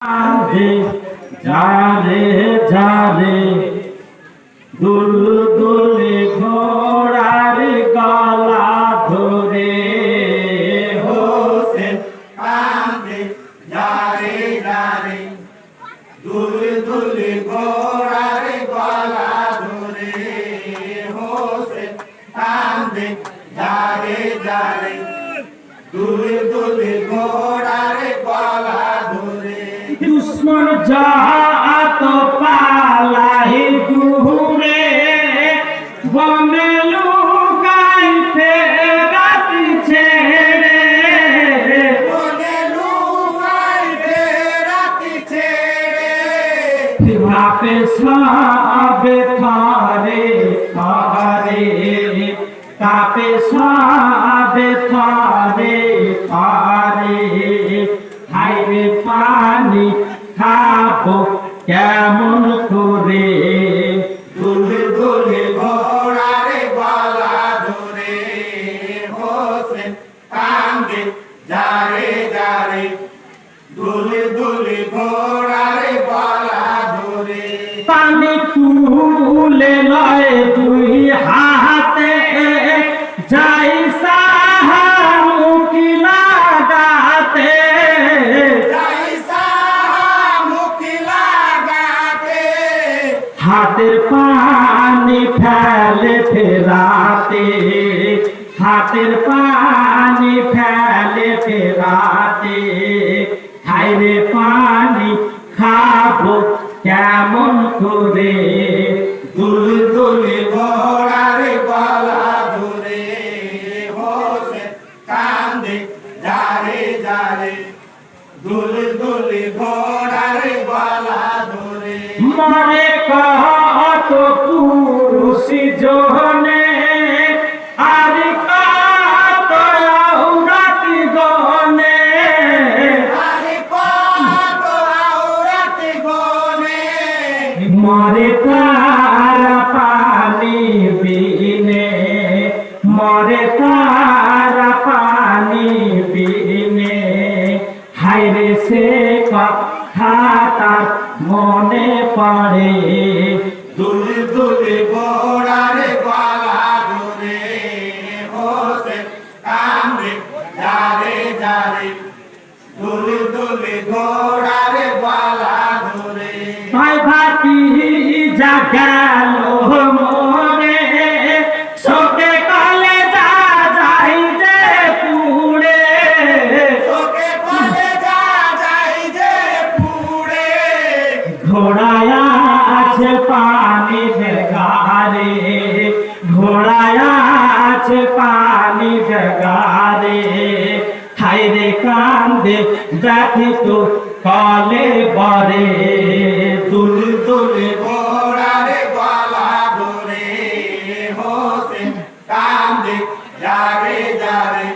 যারে যারে দুলদুলি ঘোড়ার গলা ধরে হোসেন কাঁদে যারে যারে দুলদুলি ঘোড়ার গলা ধরে হোসেন কাঁদে যারে যারে দুলদুলি ঘোড়ার গলা ধরে দুশ্মন জাত পালাই ঘুরে বনে লুকাইতে রাতি ছেড়ে বনে লুকাইতে রাতি ছেড়ে ভাপে সবে থারে থারে তাপে সবে থারে থারে হাইরে পানি খাবো কেমন করে দুলদুলি ঘোড়ার গলা ধরে হোসেন কাঁদে যারে যারে দুলদুলি ঘোড়ার গলা ধরে পানি তুলে লয় দুই হাতে যাই সাহা মুখি লাগাতে হাতের পানি ফেলে ফেরাতে হাতের পানি ফেলে ফেরাতে হাইরে পানি খাবো কেমন করে দুলদুলি ঘোড়ার গলা ধরে হোসেন কাঁদে যারে যারে দুলদুলি ঘোড়ার গলা ধরে মরে কত পুরুষ জনে আর কত রাতি গনে আরে কত আওরাত গনে মরে তারা পানি বিনে মরে তারা পানি বিনে হাইরে সে কথা তার মনে পড়ে দুলদুলি ঘোড়ার গলা ধরে হোসেন কাঁদে যারে যারে দুলদুলি ঘোড়ার গলা ধরে ভাই ভাতি যা গেল মরে শোকে কলে যা যাই যে পুড়ে তোকে কলে যা যাই যে পুড়ে ঘোড়ায় আছে পানি জগারে ঘোড়ায় আছে পানি জগারে হাইরে কান্দে দেখি তো কলে বরে দুলদুলি ঘোড়ার গলা ধরে হোসেন কাঁদে যারে যারে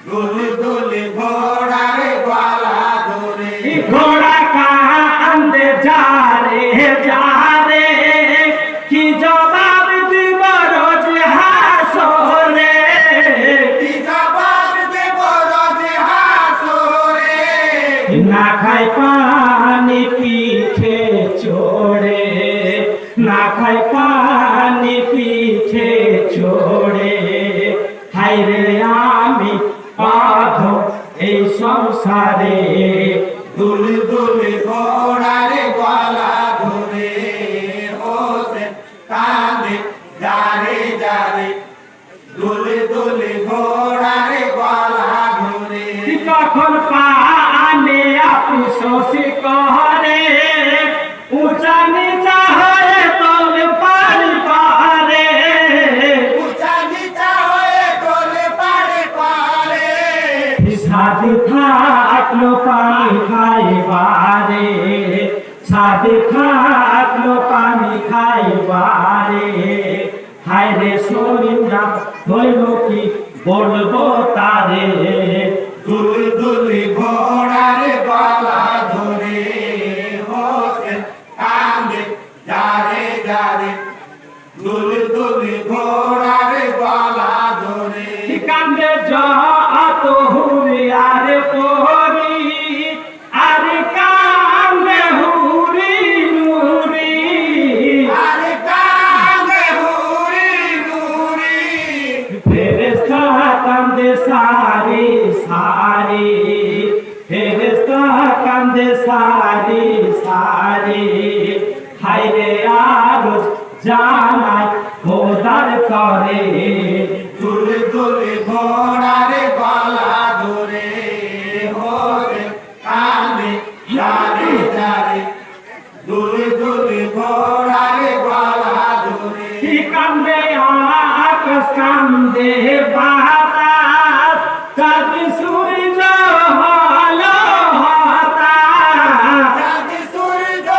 দুলদুলি ঘোড়ার গলা ধরে ঘোড়া কান্দে যারে যারে কি জবাব দিব রোজ হাসরে কি জবাব দেব রোজ হাসরে না খাই পানি পিঠে চড়ে না খাই পানি পিঠে চড়ে হাইরে আমি বাধ এই সংসারে দুলদুলি ঘোড়ার গলা ধরে হোসেন কাঁদে যারে যারে দুলদুলি ঘোড়ার গলা ধরে কখন পানে আপনি শশী করে উঁচা নিচা হয়ে তোল পারি পারে উঁচা নিচা হয়ে তোলে পারে পারে সাথে থাকলো পানি খাইবারে সাথে থাকলো পানি খাইবারে হায়রে শরীরা হইল কি বলবো তারে দুলদুলি ঘোড়ার গলা ধরে হোসেন কাঁদে যারে যারে দুলদুলি ঘোড়ার গলা ধরে কান্দে যত হুরিয়ারে পরি আর কা কান্দে সারি সারি হাইরে আরজ জানাই খোদার করে দুলে দুলে ঘোড়ার গলা ধরে হোসেন কান্দে যারে যারে দুলে দুলে ঘোড়ার গলা ধরে কি কান্দে আকাশ কান্দে বাতাস চাঁদ সূর্য হলো হতাশ চাঁদ সূর্য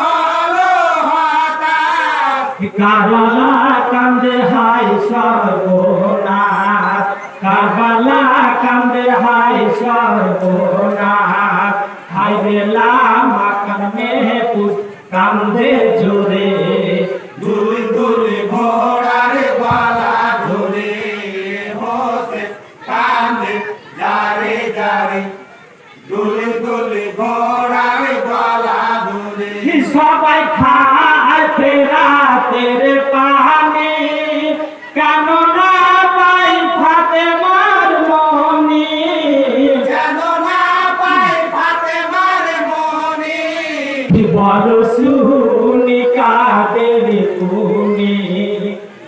হলো হতাশ কারবালা কান্দে হায় সর্বনাশ কারবালা কান্দে হায় সর্বনাশ হায় বেলা মাকান মেহপুর কান্দে জোরে দুলে দুলে ঘোড়ার গলা ধরে হোসেন কান্দে যারে যারে দুলে দুলে ঘোড়ার গলা ধরে সবাই খায় ফেরাতের পানি কেন না পাই ফাতেমার মনি যেন না পাই ফাতেমার মনি বড় শুনি কাদের গুনি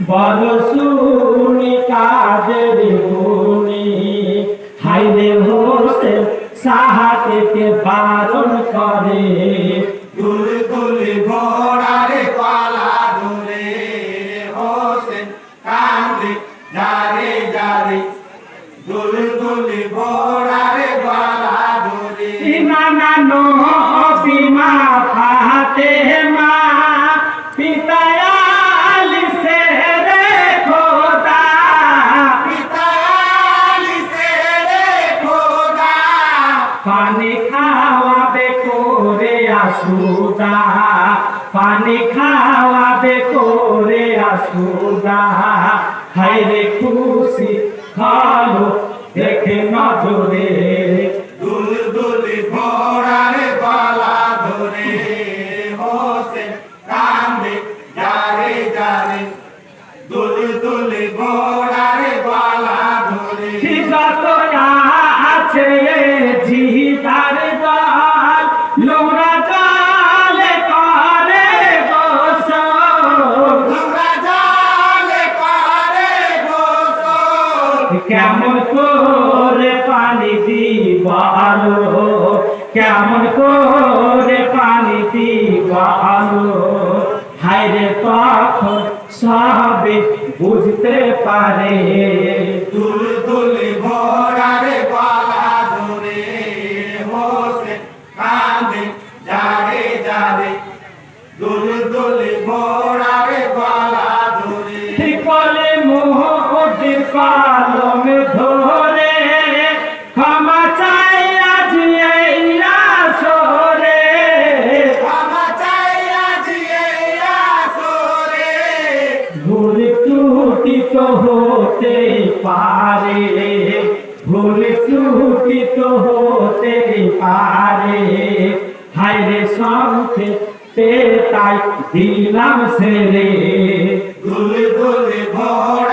বড় শুনি কাদের গুনি হাইরে হোসেন সাহাকে বারণ করে দুলে দুলে ঘোড়ার গলা ধরে হোসেন কান্দে যারে যারে দুলে দুলে ঘোড়ার গলা ধরে নানা বিমা ফাতেমা পিতায়াল সে রে খোদা পিতালি সে রে খোদা পানি খাওয়াবে করে আসুদা পানি খাওয়াবে করে আসুদা হাইরে খুশি ভালো দেখে নজরে দুলে দুলে ঘোড়ার গলা ধরে হোসেন কান্দে যারে যারে দুলে দুলে ঘোড়ার গলা ধরে যত আছে জিদার দল লোরা জলে করে গোসল তোমরা জলে করে গোসল কেমন করে পানি দিবালো কেমন করে পানি দিবালো হায়রে তখন সবে বুঝতে পারে দুলে দুলে ঘোড়ার গলা ধরে হোসেন কান্দে যারে যারে দুলে দুলে ঘোড়ার গলা ধরে কলে মোহর কলম ধরে ক্ষমা চাই আজ এই আসরে ক্ষমা চাই আজ এই আসরে ভুল ত্রুটি তো হতে পারে ভুল ত্রুটি তো হতে পারে হায়রে সংখ্যে তাই দিলাম ছেড়ে দুলে দুলে ঘোড়ার